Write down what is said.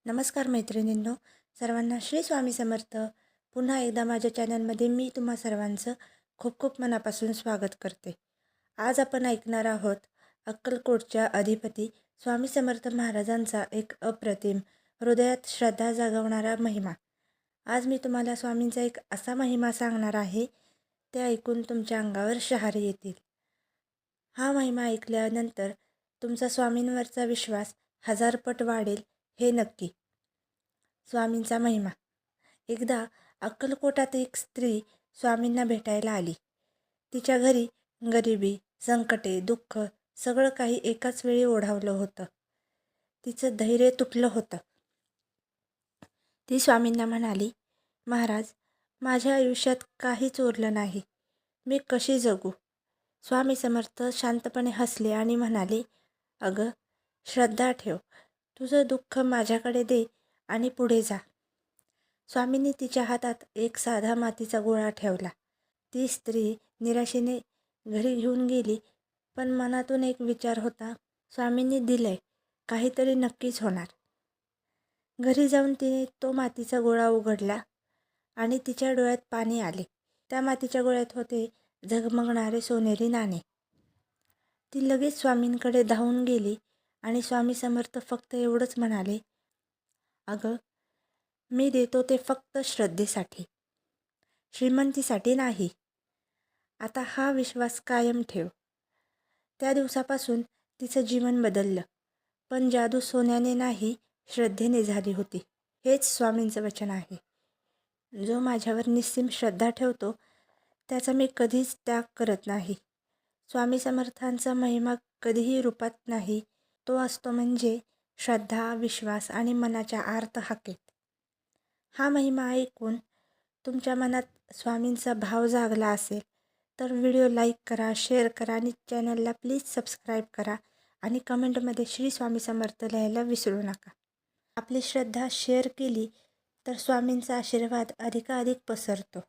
नमस्कार मैत्रिणींनो, सर्वांना श्री स्वामी समर्थ. पुन्हा एकदा माझ्या चॅनलमध्ये मी तुम्हा सर्वांचं खूप खूप मनापासून स्वागत करते. आज आपण ऐकणार आहोत अक्कलकोटच्या अधिपती स्वामी समर्थ महाराजांचा एक अप्रतिम, हृदयात श्रद्धा जागवणारा महिमा. आज मी तुम्हाला स्वामींचा एक असा महिमा सांगणार आहे, ते ऐकून तुमच्या अंगावर शहारे येतील. हा महिमा ऐकल्यानंतर तुमचा स्वामींवरचा विश्वास हजारपट वाढेल हे नक्की. स्वामींचा महिमा. एकदा अक्कलकोटात एक स्त्री स्वामींना भेटायला आली. तिच्या घरी गरिबी, संकटे, दुःख सगळं काही एकाच वेळी ओढावलं होतं. तिचं धैर्य तुटलं होतं. ती स्वामींना म्हणाली, महाराज, माझ्या आयुष्यात काहीच उरलं नाही. मी कशी जगू? स्वामी समर्थ शांतपणे हसले आणि म्हणाले, अगं, श्रद्धा ठेव. तुझं दुःख माझ्याकडे दे आणि पुढे जा. स्वामींनी तिच्या हातात एक साधा मातीचा गोळा ठेवला. ती स्त्री निराशेने घरी घेऊन गेली, पण मनातून एक विचार होता, स्वामींनी दिलंय, काहीतरी नक्कीच होणार. घरी जाऊन तिने तो मातीचा गोळा उघडला आणि तिच्या डोळ्यात पाणी आले. त्या मातीच्या गोळ्यात होते झगमगणारे सोनेरी नाणे. ती लगेच स्वामींकडे धावून गेली आणि स्वामी समर्थ फक्त एवढंच म्हणाले, अगं, मी देतो ते फक्त श्रद्धेसाठी, श्रीमंतीसाठी नाही. आता हा विश्वास कायम ठेव. त्या दिवसापासून तिचं जीवन बदललं. पण जादू सोन्याने नाही, श्रद्धेने झाली होती. हेच स्वामींचं वचन आहे. जो माझ्यावर निस्सीम श्रद्धा ठेवतो, त्याचा मी कधीच त्याग करत नाही. स्वामी समर्थांचा महिमा कधीही रूपात नाही, तो असतो म्हणजे श्रद्धा, विश्वास आणि मनाच्या आर्त हाकेत. हा महिमा ऐकून तुमच्या मनात स्वामींचा भाव जागला असेल तर व्हिडिओ लाईक करा, शेअर करा आणि चॅनलला प्लीज सबस्क्राईब करा आणि कमेंटमध्ये श्री स्वामी समर्थ लिहायला विसरू नका. आपली श्रद्धा शेअर केली तर स्वामींचा आशीर्वाद अधिकाधिक पसरतो.